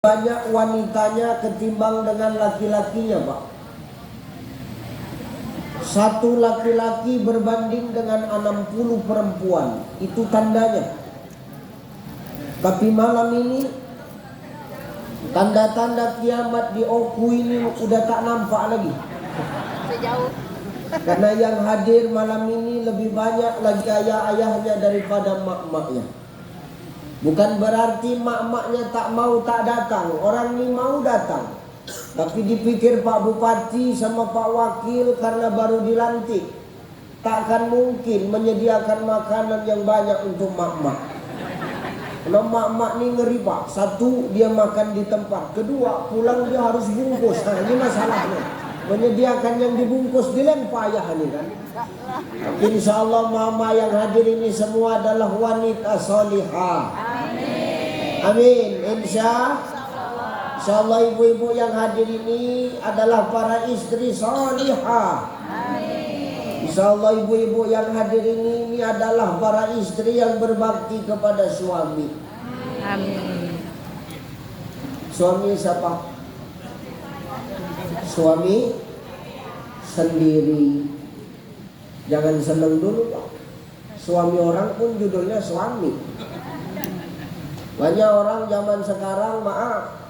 banyak wanitanya ketimbang dengan laki-lakinya, Pak. Satu laki-laki berbanding dengan 60 perempuan. Itu tandanya. Tapi malam ini tanda-tanda kiamat di Oku ini udah tak nampak lagi. Sejauh. Karena yang hadir malam ini lebih banyak lagi ayah-ayahnya daripada mak-maknya. Bukan berarti mak-maknya tak mau tak datang. Orang ini mau datang. Tapi dipikir Pak Bupati sama Pak Wakil karena baru dilantik, takkan mungkin menyediakan makanan yang banyak untuk mak-mak. Kalau mak-mak ini ngeri, Pak. Satu, dia makan di tempat. Kedua, pulang dia harus bungkus. Nah, ini masalahnya. Menyediakan yang dibungkus dilen payah ini kan. Tapi insya Allah mama yang hadir ini semua adalah wanita solihah. Amin. Amin. Insya Allah ibu-ibu yang hadir ini adalah para istri solihah. Amin. Insya Allah ibu-ibu yang hadir ini adalah para istri yang berbakti kepada suami. Amin. Suami siapa? Suami sendiri. Jangan seneng dulu, Pak. Suami orang pun judulnya suami. Banyak orang zaman sekarang, maaf,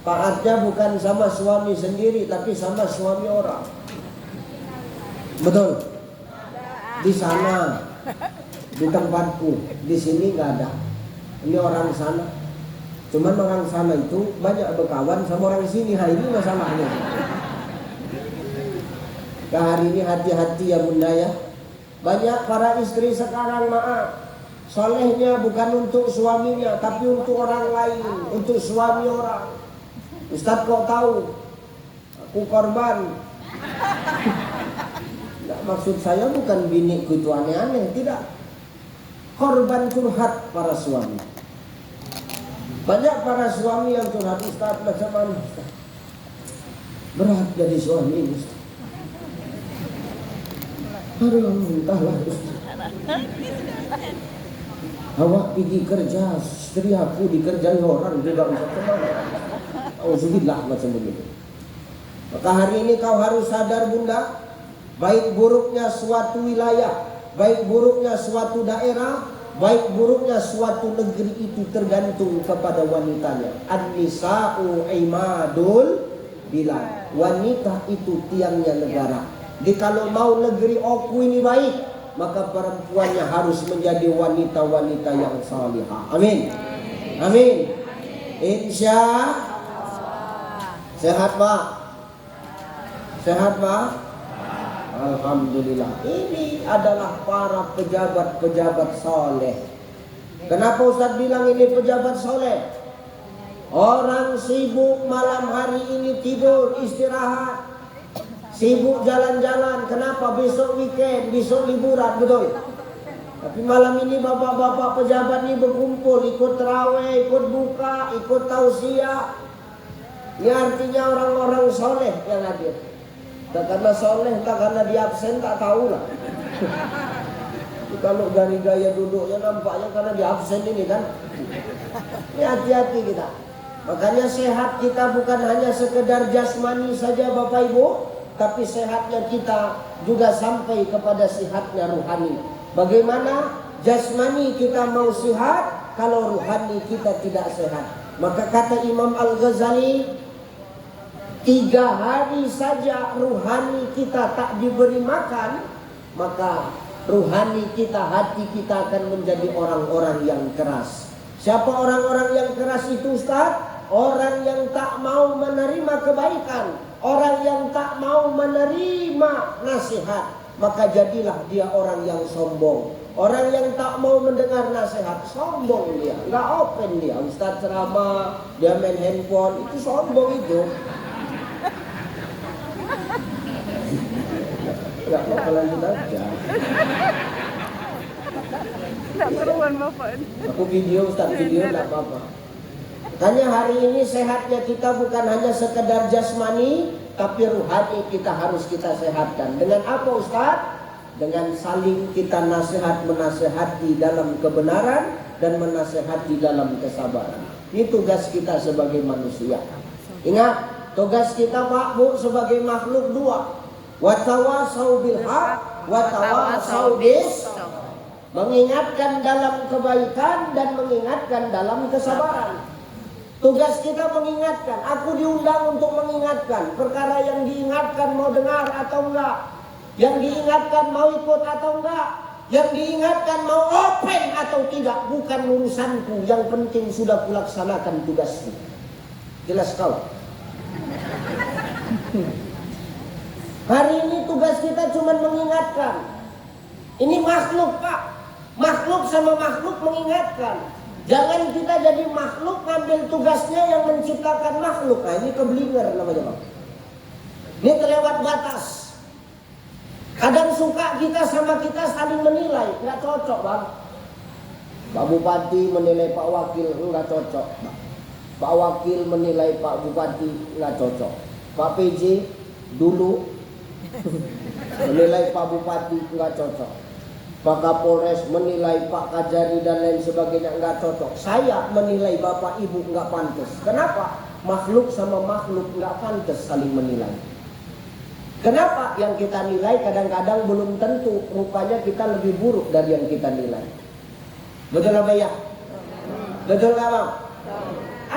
taatnya bukan sama suami sendiri, tapi sama suami orang. Betul? Di sana, di tempatku, di sini nggak ada. Ini orang sana. Cuman orang sana itu banyak berkawan sama orang sini. Ini masalahnya. Hari ini hati-hati ya Bunda ya. Banyak para istri sekarang, maaf, solehnya bukan untuk suaminya, tapi untuk orang lain, untuk suami orang. Ustadz kok tahu? Aku korban. Nggak, maksud saya bukan biniku itu aneh-aneh, tidak. Korban curhat para suami. Banyak para suami yang curhat, Ustadz macam mana Ustadz? Berat jadi suami ini Ustadz. Aduh, entahlah Ustadz. Awak pergi kerja, istri aku dikerjai orang juga Ustadz. Kemana? Auzubillah macam begitu. Maka hari ini kau harus sadar Bunda, baik buruknya suatu wilayah, baik buruknya suatu daerah, baik buruknya suatu negeri itu tergantung kepada wanitanya. An-nisa'u imadul bilad. Wanita itu tiangnya negara. Jadi kalau mau negeri Oku ini baik, maka perempuannya harus menjadi wanita-wanita yang salihah. Amin. Amin. Insya sehat, Pak. Sehat, Pak. Alhamdulillah. Ini adalah para pejabat-pejabat soleh. Kenapa Ustaz bilang ini pejabat soleh? Orang sibuk malam hari ini tidur, istirahat. Sibuk jalan-jalan. Kenapa? Besok weekend, besok liburan, betul? Tapi malam ini bapak-bapak pejabat ini berkumpul, ikut terawih, ikut buka, ikut tausiah. Ini artinya orang-orang soleh yang hadir. Tak karena soleh, tak karena dia absen, tak tahulah. Kalau dari gaya duduknya nampaknya karena dia absen ini kan. Ini hati-hati kita. Makanya sehat kita bukan hanya sekedar jasmani saja Bapak Ibu, tapi sehatnya kita juga sampai kepada sehatnya ruhani. Bagaimana jasmani kita mau sehat kalau ruhani kita tidak sehat? Maka kata Imam Al-Ghazali, 3 hari saja ruhani kita tak diberi makan, maka ruhani kita, hati kita akan menjadi orang-orang yang keras. Siapa orang-orang yang keras itu Ustaz? Orang yang tak mau menerima kebaikan, orang yang tak mau menerima nasihat, maka jadilah dia orang yang sombong. Orang yang tak mau mendengar nasihat, sombong dia, nggak open dia. Ustaz ceramah, dia main handphone, itu sombong itu. Nggak apa-apa, lanjut aja. Nggak keruan Bapak. Aku video, Ustaz video, nggak apa-apa. Hanya hari ini sehatnya kita bukan hanya sekedar jasmani, tapi ruhani kita harus kita sehatkan. Dengan apa Ustaz? Dengan saling kita nasihat menasehati dalam kebenaran dan menasehati dalam kesabaran. Ini tugas kita sebagai manusia. Ingat, tugas kita Pak Bu sebagai makhluk dua. Watawasau bil haq, watawasau bis. Mengingatkan dalam kebaikan dan mengingatkan dalam kesabaran. Tugas kita mengingatkan. Aku diundang untuk mengingatkan. Perkara yang diingatkan mau dengar atau enggak. Yang diingatkan mau ikut atau enggak. Yang diingatkan mau open atau tidak. Bukan urusanku. Yang penting sudah kulaksanakan tugasku. Jelas kau? Hari ini tugas kita cuma mengingatkan. Ini makhluk Pak. Makhluk sama makhluk mengingatkan. Jangan kita jadi makhluk ngambil tugasnya yang menciptakan makhluk. Nah ini keblinger namanya Pak. Ini terlewat batas. Kadang suka kita sama kita saling menilai. Nggak cocok Bang. Pak Bupati menilai Pak Wakil nggak cocok. Pak Wakil menilai Pak Bupati nggak cocok. Pak PJ dulu menilai Pak Bupati nggak cocok. Pak Kapolres menilai Pak Kajari dan lain sebagainya nggak cocok. Saya menilai Bapak Ibu nggak pantas. Kenapa? Makhluk sama makhluk nggak pantas saling menilai. Kenapa? Yang kita nilai kadang-kadang belum tentu. Rupanya kita lebih buruk dari yang kita nilai. Betul apa ya? Betul nggak Bang?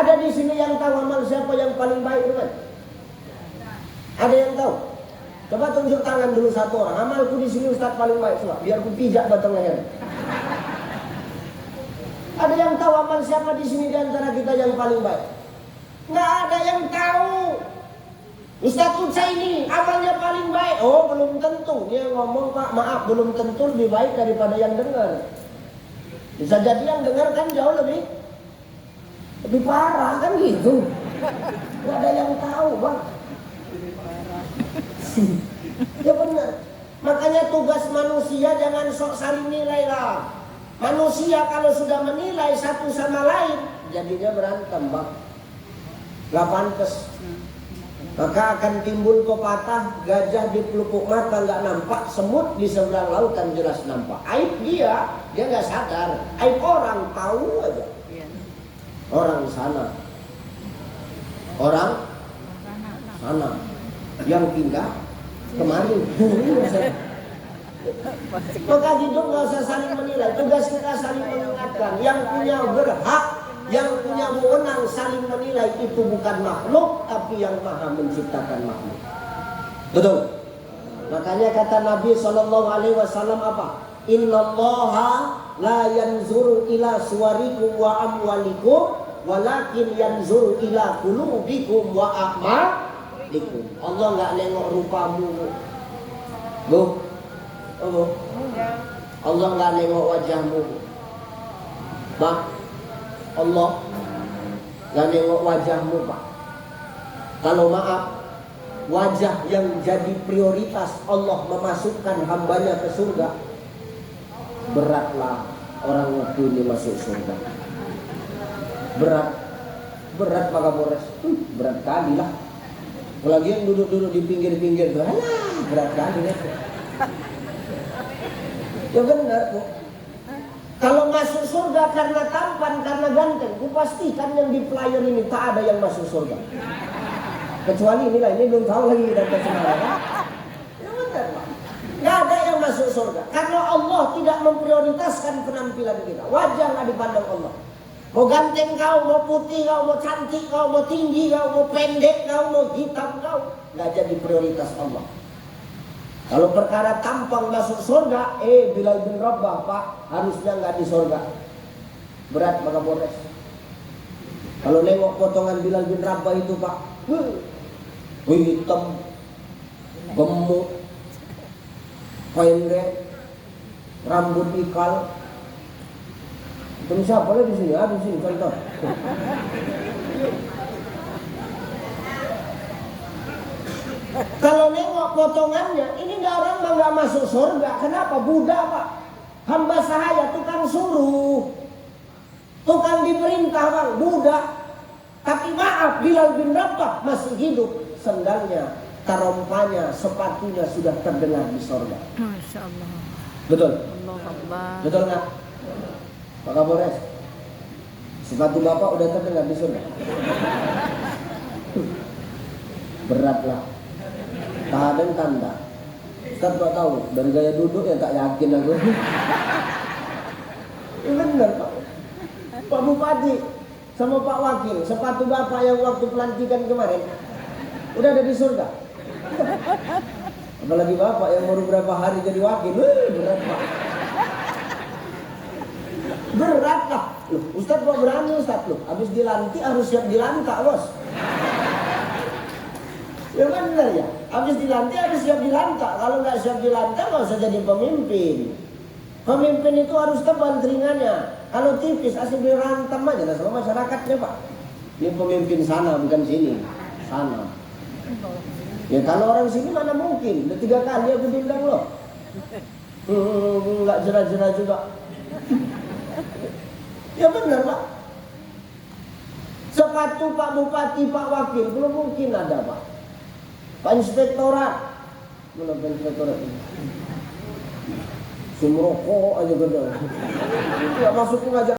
Ada di sini yang tahu amal siapa yang paling baik kan? Ada yang tahu? Coba tunjuk tangan dulu satu orang. Amalku di sini Ustaz paling baik, coba. Biar ku pijak batang leher. Ada yang tahu amal siapa di sini di antara kita yang paling baik? Nggak ada yang tahu. Ustaz Ucaini amalnya paling baik. Oh belum tentu. Dia ngomong Pak maaf belum tentu lebih baik daripada yang dengar. Bisa jadi yang dengar kan jauh lebih parah kan gitu. Nggak ada yang tahu Bang. Ya benar. Makanya tugas manusia jangan sok saling nilai lah. Manusia kalau sudah menilai satu sama lain jadinya berantem Bang. Gak pantas. Maka akan timbul pepatah gajah di pelupuk mata nggak nampak, semut di seberang lautan jelas nampak. Aib dia nggak sadar. Aib orang tahu aja. Orang sana, yang pindah kemarin. Maka hidup nggak usah saling menilai. Tugas kita saling mengingatkan. Yang punya berhak, yang punya wewenang saling menilai itu bukan makhluk, tapi yang maha menciptakan makhluk. Betul. Makanya kata Nabi SAW apa? Innallaha la yanzuru ila suwarikum wa amwalikum, walakin yanzuru ila qulubikum wa a'malikum. Allah nggak nengok rupamu, Bu. Oh, Allah nggak nengok wajahmu, Pak. Allah nggak nengok wajahmu, Pak. Kalau maaf, wajah yang jadi prioritas Allah memasukkan hambanya ke surga, beratlah orang itu ini masuk surga. Berat Pak Kapolres, berat kali lah. Apalagi yang duduk-duduk di pinggir-pinggir tuh, berat kali ya. Ya benar Bu. Kalau masuk surga karena tampan, karena ganteng, ku pastikan yang di flyer ini tak ada yang masuk surga. Kecuali inilah, ini belum tahu lagi kita sebenarnya. Ya benar Pak. Nggak ada yang masuk surga karena Allah tidak memprioritaskan penampilan kita. Wajah nggak dipandang Allah. Mau ganteng kau, mau putih kau, mau cantik kau, mau tinggi kau, mau pendek kau, mau hitam kau, nggak jadi prioritas Allah. Kalau perkara tampang masuk surga, Bilal bin Rabah Pak, harusnya nggak di surga. Berat Pak Kapolres. Kalau nengok potongan Bilal bin Rabah itu Pak, hitam, gemuk, pendek, rambut ikal. Itu siapa lagi di sini? Di sini contoh. Kalau nengok potongannya, ini orang mah nggak masuk surga. Kenapa? Buddha Pak, hamba sahaya, tukang suruh, tukang diperintah Bang, Buddha. Tapi maaf, Bilal bin Rabah masih hidup, sendalnya, tarompanya, sepatunya sudah terdengar di surga. Masya Allah. Betul? Allah Akbar. Betul nggak? Pak Kapolres, Sepatu bapak udah terdengar di surga. Beratlah. Dan tanda. Ustaz kok tahu dari gaya duduk ya tak yakin aku. Ya benar Pak. Pak Bupati sama Pak Wakil, sepatu bapak yang waktu pelantikan kemarin udah ada di surga. Apalagi bapak yang baru berapa hari jadi wakil, berat Pak. Berat lah. Loh, Ustaz kok berani Ustaz loh? Habis dilantik harus siap dilantak bos. Ya benar ya. Habis dilantik harus siap dilantak. Kalau nggak siap dilantak nggak usah jadi pemimpin. Pemimpin itu harus tebal telinganya. Kalau tipis asal dirantam aja lah sama masyarakatnya Pak. Ini pemimpin sana bukan sini. Sana. Ya kalau orang sini mana mungkin. Udah 3 kali aku diundang loh. Nggak jerah-jerah juga. Ya benar Pak. Sepatu Pak Bupati, Pak Wakil belum mungkin ada Pak. Pak Inspektorat. Mana Pak Inspektorat ini? Sumroko aja gede. Itu masuk ngajak